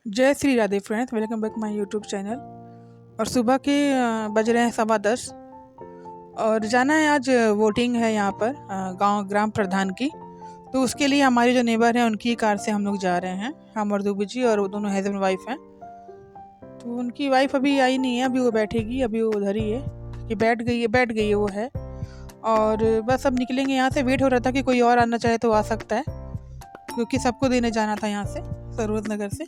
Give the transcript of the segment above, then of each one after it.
जय Shri Radhe friends, welcome back my YouTube channel. और सुबह के बज रहे हैं 10:15 और जाना है आज वोटिंग है यहाँ पर गांव ग्राम प्रधान की। तो उसके लिए हमारे जो नेबर हैं उनकी कार से हम लोग जा रहे हैं। हम और दूबी जी और वो दोनों हस्बैंड वाइफ हैं। तो उनकी वाइफ अभी आई नहीं है, अभी वो बैठेगी, अभी वो उधर ही है कि बैठ गई है वो है। और बस अब निकलेंगे यहाँ से। वेट हो रहा था कि कोई और आना चाहे तो आ सकता है, क्योंकि सबको देने जाना था यहाँ से सरोज नगर से,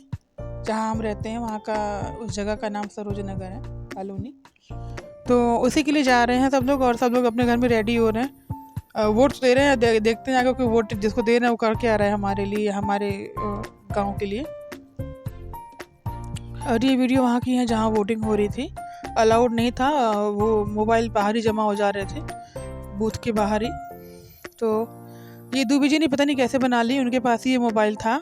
जहाँ हम रहते हैं वहाँ का। उस जगह का नाम सरोज नगर है, कॉलोनी। तो उसी के लिए जा रहे हैं सब लोग, और सब लोग अपने घर में रेडी हो रहे हैं। वोट दे रहे हैं, देखते हैं आगे कोई वोट जिसको दे रहे हैं वो करके आ रहा है हमारे लिए, हमारे गांव के लिए। और ये वीडियो वहाँ की है जहाँ वोटिंग हो रही थी। अलाउड नहीं था, वो मोबाइल बाहर ही जमा हो जा रहे थे, बूथ के बाहर ही। तो ये दूबी जी ने पता नहीं कैसे बना ली, उनके पास ही ये मोबाइल था,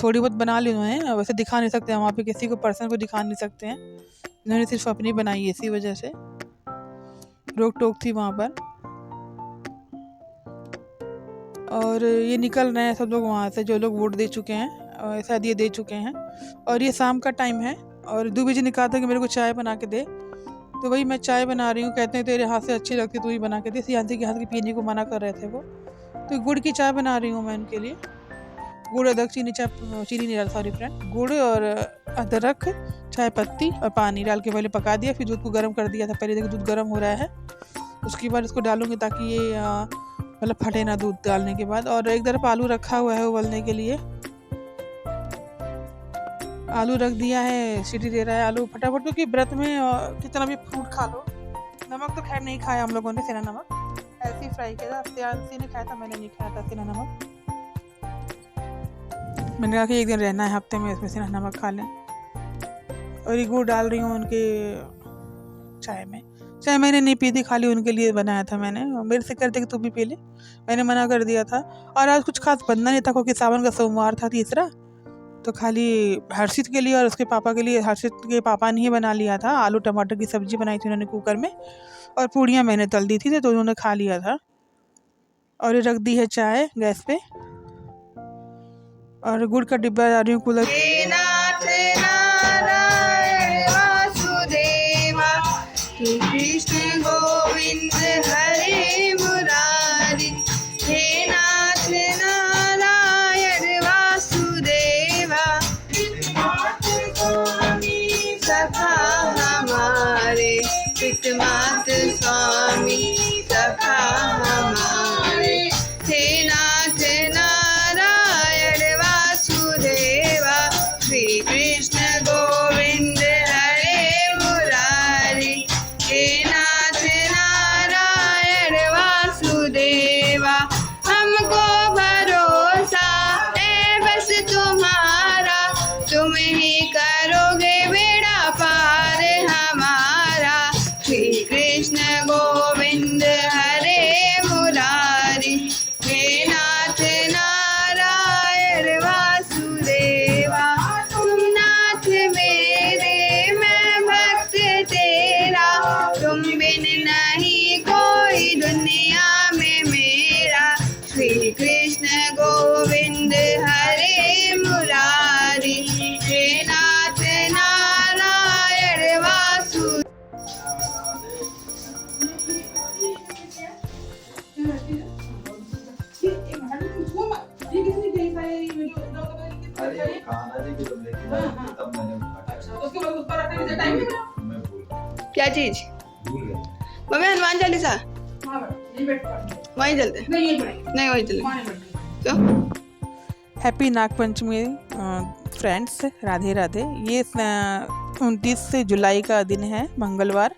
थोड़ी बहुत बना ली उन्होंने। वैसे दिखा नहीं सकते वहाँ पे, किसी को पर्सन को दिखा नहीं सकते हैं, इन्होंने सिर्फ अपनी बनाई है, इसी वजह से रोक टोक थी वहाँ पर। और ये निकल रहे हैं सब लोग वहाँ से, जो लोग वोट दे चुके हैं, शायद ये दे चुके हैं। और ये शाम का टाइम है। और दूबी जी ने कहा था कि मेरे को चाय बना के दे, तो वही मैं चाय बना रही हूँ। कहते हैं तेरे हाथ से अच्छी लगती, तू ही बना के दे। सियांती के हाथ की पीने को मना कर रहे थे वो, तो गुड़ की चाय बना रही हूँ मैं उनके लिए। गुड़, अदरक, चीनी, चीनी नहीं डाला, सॉरी फ्रेंड, गुड़ और अदरक, चाय पत्ती और पानी डाल के पहले पका दिया, फिर दूध को गर्म कर दिया था। पहले देखो दूध गर्म हो रहा है, उसके बाद इसको डालूंगी ताकि ये मतलब फटे ना दूध डालने के बाद। और एक तरफ आलू रखा हुआ है उबलने के लिए, आलू रख दिया है, सीटी दे रहा है आलू फटाफट, क्योंकि व्रत में कितना भी फ्रूट खा लो। नमक तो खैर नहीं खाया हम लोगों ने, सेना नमक ऐसे ही फ्राई किया था। सियांसी ने खाया था, मैंने नहीं खाया था सेना नमक। मैंने कहा कि एक दिन रहना है हफ्ते में, इसमें से नमक खा लें। और ये गुड़ डाल रही हूँ उनके चाय में। चाय मैंने नहीं पी थी, खाली उनके लिए बनाया था मैंने। मेरे से कहते कि तू भी पी ले, मैंने मना कर दिया था। और आज कुछ खास बनना नहीं था, क्योंकि सावन का सोमवार था, तीसरा। तो खाली हर्षित के लिए और उसके पापा के लिए, हर्षित के पापा ने ही बना लिया था। आलू टमाटर की सब्जी बनाई थी उन्होंने कुकर में, और पूड़ियाँ मैंने तल दी थी, तो उन्होंने खा लिया था। और ये रख दी है चाय गैस पे, और गुड़ का डिब्बा जा रही हूँ कूलर। कृष्ण गोविंद हरे मुरारी, हे नाथ नारायण वासुदेवा, सखा हमारे पितमात स्वामी, सखा हमारे, हे नाथ नारायण वासुदेवा, श्री कृष्ण गोविंद हरे मुरारी, हे नाथ नारायण वासुदेवा। हमको भरोसा है बस तुम्हारा, तुम ही करोगे बेड़ा पार हमारा, श्री कृष्ण गोविंद हरे मुरारी, हे नाथ नारायण वासुदेवा। तुम नाथ मेरे, मैं भक्त तेरा, तुम बिन नहीं कोई दुनिया में मेरा, श्री कृष्ण गोविंद हरे मुरारी, हे नाथ नारायण वासु। क्या चीज? मम्मी हनुमान चालीसा वहीं चलते नहीं, वहीं चलते क्यों? Happy Nagpanchami friends, Radhe Radhe. ये 29 जुलाई का दिन है, मंगलवार।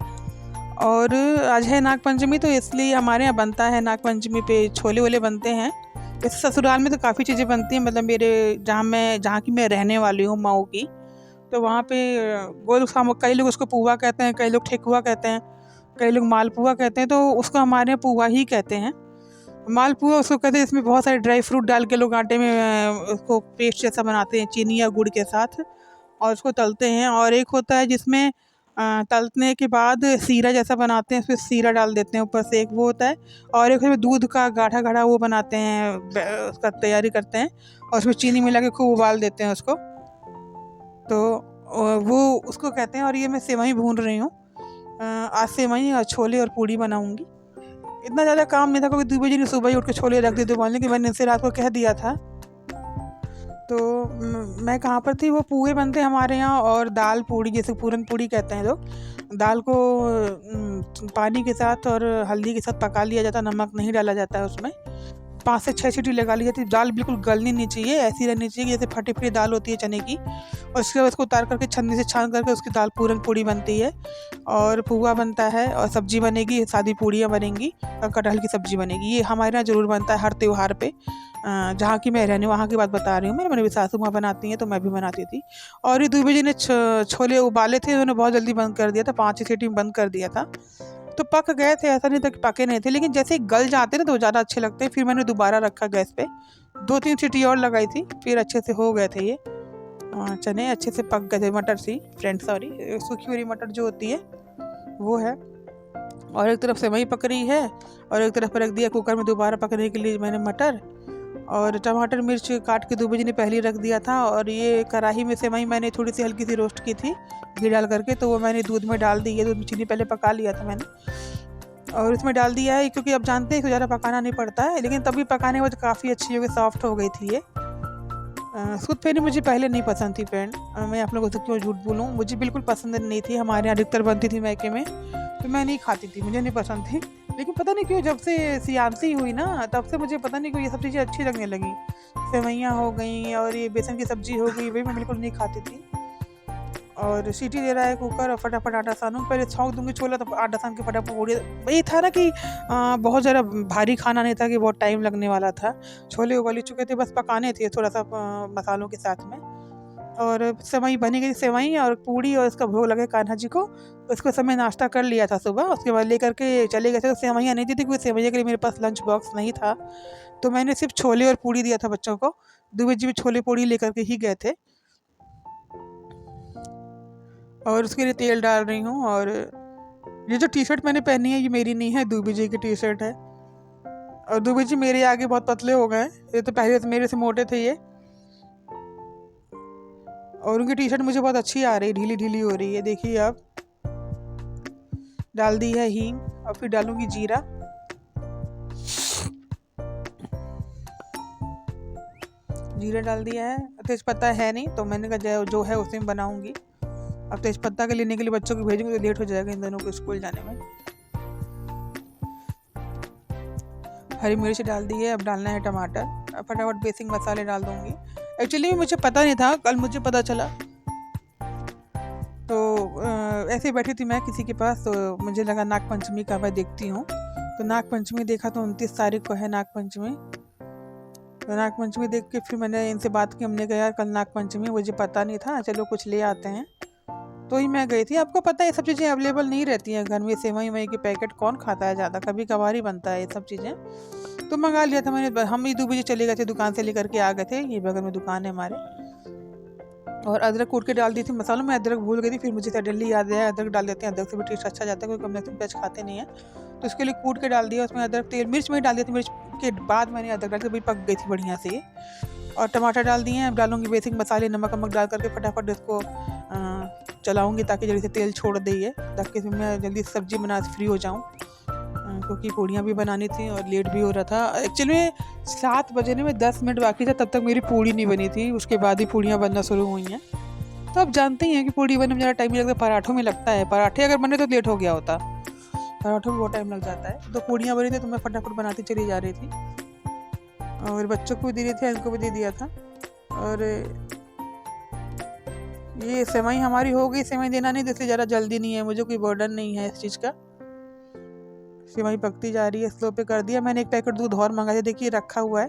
और आज है नागपंचमी, तो इसलिए हमारे यहाँ बनता है नागपंचमी पे छोले वोले बनते हैं। वैसे ससुराल में तो काफ़ी चीज़ें बनती हैं, मतलब मेरे जहाँ की मैं रहने वाली हूँ, मऊ की, तो वहाँ पे गोल सामुक, कई लोग उसको पुआ कहते हैं, कई लोग ठेकुआ कहते हैं, कई लोग मालपुआ कहते हैं। तो उसको हमारे यहाँ पुआ ही कहते हैं। मालपुआ उसको कहते हैं, इसमें बहुत सारे ड्राई फ्रूट डाल के लोग आटे में उसको पेस्ट जैसा बनाते हैं, चीनी या गुड़ के साथ, और उसको तलते हैं। और एक होता है जिसमें तलने के बाद सीरा जैसा बनाते हैं, उसमें सीरा डाल देते हैं ऊपर से, एक वो होता है। और एक दूध का गाढ़ा गाढ़ा वो बनाते हैं, उसका तैयारी करते हैं, और उसमें चीनी मिला के खूब उबाल देते हैं उसको। उसको कहते हैं। और ये मैं सेवई भून रही हूँ। आज सेवई और छोले और पूड़ी बनाऊँगी। इतना ज़्यादा काम नहीं था क्योंकि 2 बजे ने सुबह ही उठ के छोले रख दिए थे उबालने, कि मैंने इनसे रात को कह दिया था। तो मैं कहाँ पर थी, वो पुए बनते हैं हमारे यहाँ, और दाल पूड़ी, जैसे पूरन पूड़ी कहते हैं लोग। दाल को पानी के साथ और हल्दी के साथ पका लिया जाता है, नमक नहीं डाला जाता है उसमें। 5 से 6 सीटी लगा ली जाती है। दाल बिल्कुल गलनी नहीं चाहिए, ऐसी रहनी चाहिए जैसे फटी फटी दाल होती है चने की। और उसके बाद उसको उतार करके छन्नी से छान करके उसकी दाल पूरन पूड़ी बनती है, और पुआ बनता है, और सब्जी बनेगी, सादी पूड़ियाँ बनेंगी, और कटहल की सब्जी बनेगी। ये हमारे यहाँ ज़रूर बनता है हर त्योहार पे। जहाँ की मैं रहने, वहाँ की बात बता रही हूँ मैं। मेरी सासू माँ बनाती हैं तो मैं भी बनाती थी। और ये 2 बजे ने छोले उबाले थे, उन्होंने बहुत जल्दी बंद कर दिया था, 5 ही सीटी में बंद कर दिया था। तो पक गए थे, ऐसा नहीं था कि पके नहीं थे, लेकिन जैसे ही गल जाते ना तो ज़्यादा अच्छे लगते हैं। फिर मैंने दोबारा रखा गैस पे, 2-3 सीटी और लगाई थी, फिर अच्छे से हो गए थे ये। चने अच्छे से पक गए थे, मटर सी फ्रेंड सॉरी, सूखी हुई मटर जो होती है वो है। और एक तरफ सेवई पक रही है, और एक तरफ रख दिया कुकर में दोबारा पकने के लिए मैंने मटर। और टमाटर मिर्च काट के 2 बजे ने पहले रख दिया था। और ये कढ़ाई में सेवई मैंने थोड़ी सी हल्की सी रोस्ट की थी घी डाल करके, तो वो मैंने दूध में डाल दी है। दूध में चीनी पहले पका लिया था मैंने, और इसमें डाल दिया है, क्योंकि अब जानते हैं कि ज़्यादा पकाना नहीं पड़ता है, लेकिन तभी पकाने के बाद काफ़ी अच्छी हो गई, सॉफ्ट हो गई थी ये। सूद फेनी मुझे पहले नहीं पसंद थी फ्रेंड, मैं आप लोगों से क्यों झूठ बोलूँ, मुझे बिल्कुल पसंद नहीं थी। हमारे यहाँ अधिकतर बनती थी मैके में, तो मैं नहीं खाती थी, मुझे नहीं पसंद थी। लेकिन पता नहीं क्यों जब से सियांसी हुई ना, तब से मुझे पता नहीं क्यों ये सब चीज़ें अच्छी लगने लगी। सेवइयाँ हो गई और ये बेसन की सब्जी हो गई, वही मैं बिल्कुल नहीं खाती थी। और सीटी दे रहा है कुकर, और फटाफट आटा सानूँ, पहले छौंक दूंगी छोला, तो आटा सान के फटाफट पूड़ी। वही था ना कि बहुत ज़्यादा भारी खाना नहीं था कि बहुत टाइम लगने वाला था। छोले उबाल चुके थे, बस पकाने थे थोड़ा सा मसालों के साथ में। और सेवई बनी गई, सेवई और पूड़ी, और इसका भोग लगे कान्हा जी को। उसको समय नाश्ता कर लिया था सुबह, उसके बाद लेकर के चले गए थे। तो सेवइयाँ नहीं दी थी, क्योंकि सेवइयाँ के लिए मेरे पास लंच बॉक्स नहीं था, तो मैंने सिर्फ छोले और पूड़ी दिया था बच्चों को। 2 बजे भी छोले पूड़ी लेकर के ही गए थे। और उसके लिए तेल डाल रही हूँ। और ये जो टी शर्ट मैंने पहनी है ये मेरी नहीं है, दूबी जी की टी शर्ट है। और दूबी जी मेरे आगे बहुत पतले हो गए, ये तो पहले से मेरे से मोटे थे ये। और उनकी टी शर्ट मुझे बहुत अच्छी आ रही, ढीली ढीली हो रही है, देखिए आप। डाल दी है हींग, और फिर डालूंगी जीरा। जीरा डाल दिया है, तेज़पत्ता है नहीं तो मैंने कहा जो है उसी में बनाऊंगी। अब तेज़पत्ता के लेने के लिए बच्चों को भेजूंगी तो लेट हो जाएगा इन दोनों को स्कूल जाने में। हरी मिर्च डाल दी है, अब डालना है टमाटर। अब फटाफट बेसिक मसाले डाल दूंगी। एक्चुअली मुझे पता नहीं था, कल मुझे पता चला। तो ऐसे ही बैठी थी मैं किसी के पास, तो मुझे लगा नाग पंचमी का मैं देखती हूँ। तो नाग पंचमी देखा, तो 29 तारीख को है नाग पंचमी। तो नाग पंचमी देख के फिर मैंने इनसे बात की, हमने कहा यार कल नाग पंचमी, मुझे पता नहीं था, चलो कुछ ले आते हैं। तो ही मैं गई थी। आपको पता है ये सब चीज़ें अवेलेबल नहीं रहती हैं घर में, सेवई वई के पैकेट कौन खाता है ज़्यादा, कभी कभार ही बनता है ये सब चीज़ें। तो मंगा लिया था मैंने। हम ही 2 बजे चले गए थे, दुकान से लेकर के आ गए थे, ये बगल में दुकान है हमारे। और अदरक कूट के डाल दी थी मसालों में, अदरक भूल गई थी, फिर मुझे सडनली याद आया अदरक डाल देते हैं, अदरक से भी टेस्ट अच्छा जाता है, क्योंकि हम लहसुन प्याज खाते नहीं है। तो इसके लिए कूट के डाल दिया उसमें अदरक, तेल मिर्च में डाल दिया था, मिर्च के बाद मैंने अदरक डाल के, भाई पक गई थी बढ़िया से। और टमाटर डाल दिए हैं। अब डालूंगी बेसिक मसाले, नमक वमक डाल करके फटाफट इसको चलाऊंगी, ताकि जल्दी से तेल छोड़ दे ये, ताकि मैं जल्दी सब्जी बना फ्री हो जाऊँ, क्योंकि पूड़ियाँ भी बनानी थी और लेट भी हो रहा था। एक्चुअली 7 बजने में 10 मिनट बाकी था, तब तक मेरी पूड़ी नहीं बनी थी, उसके बाद ही पूड़ियाँ बनना शुरू हुई हैं। तो आप जानते ही हैं कि पूड़ी बनने में ज़्यादा टाइम नहीं लगता, पराठों में लगता है। पराठे अगर बने तो लेट हो गया होता, पराठों में बहुत टाइम लग जाता है। तो पूड़ियाँ बनी थी तो मैं फटाफट बनाती चली जा रही थी, और बच्चों को भी दे रही थी, इनको भी दे दिया था। और ये सेवई हमारी हो गई, सेवई देना नहीं, इसलिए ज़्यादा जल्दी नहीं है, मुझे कोई बर्डन नहीं है इस चीज़ का। सेवई पकती जा रही है, स्लो पे कर दिया मैंने। एक पैकेट दूध और मंगाया, देखिए रखा हुआ है।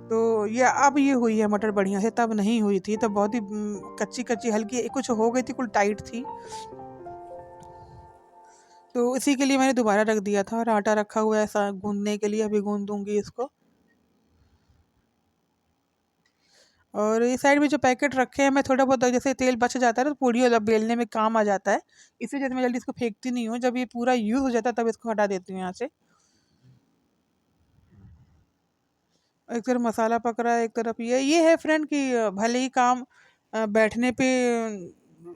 तो ये अब ये हुई है मटर बढ़िया से, तब नहीं हुई थी, तब बहुत ही कच्ची कच्ची हल्की कुछ हो गई थी, कुछ टाइट थी। तो इसी के लिए मैंने दोबारा रख दिया था। और आटा रखा हुआ है ऐसा गूंदने के लिए, अभी गूंद दूंगी इसको। और इस साइड में जो पैकेट रखे हैं, मैं थोड़ा बहुत जैसे तेल बच जाता है ना, तो पूड़ी वाला बेलने में काम आ जाता है, इसी वजह से मैं जल्दी इसको फेंकती नहीं हूँ। जब ये पूरा यूज़ हो जाता है तब इसको हटा देती हूँ यहाँ से। एक तरफ मसाला पक रहा है, एक तरफ ये है फ्रेंड कि भले ही काम बैठने पे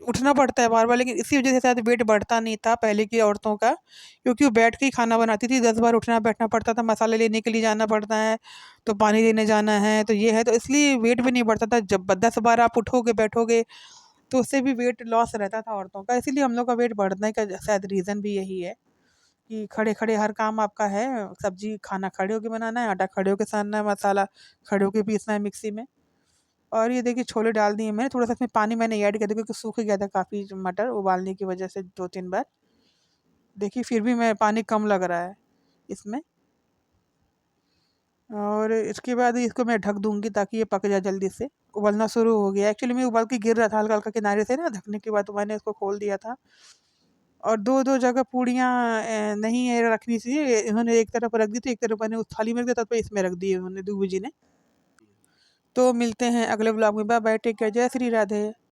उठना पड़ता है बार-बार, लेकिन इसी वज़ह से शायद वेट बढ़ता नहीं था पहले की औरतों का, क्योंकि वो बैठ के ही खाना बनाती थी, 10 बार उठना-बैठना पड़ता था, मसाले लेने के लिए जाना पड़ता है, तो पानी लेने जाना है, तो ये है, तो इसलिए वेट भी नहीं बढ़ता था। जब 10 बार आप उठोगे, बैठोगे, तो उससे भी वेट लॉस रहता था औरतों का, इसीलिए हम लोग का वेट बढ़ने का शायद रीज़न भी यही है कि खड़े-खड़े हर काम आपका है, सब्ज़ी खाना खड़े होके बनाना है, आटा खड़े होके सानना है, मसाला खड़े होके पीसना है मिक्सी में। और ये देखिए छोले डाल दिए मैंने, थोड़ा-सा इसमें पानी मैंने ऐड कर दिया क्योंकि सूख गया था काफ़ी मटर उबालने की वजह से 2-3 बार। देखिए फिर भी मैं पानी कम लग रहा है इसमें, और इसके बाद इसको मैं ढक दूँगी ताकि ये पक जाए जल्दी से। उबलना शुरू हो गया, एक्चुअली में उबल के गिर रहा था हल्का-हल्का किनारे से ना ढकने के बाद, तो मैंने इसको खोल दिया था। और 2-2 जगह पूड़ियाँ नहीं रखनी चाहिए, इन्होंने एक तरफ रख दी थी, एक तरफ मैंने उस थाली में रख दिया, तब पे इसमें रख दी है उन्होंने दूबू जी ने। तो मिलते हैं अगले व्लॉग में, बाय बाय, टेक केयर, जय श्री राधे।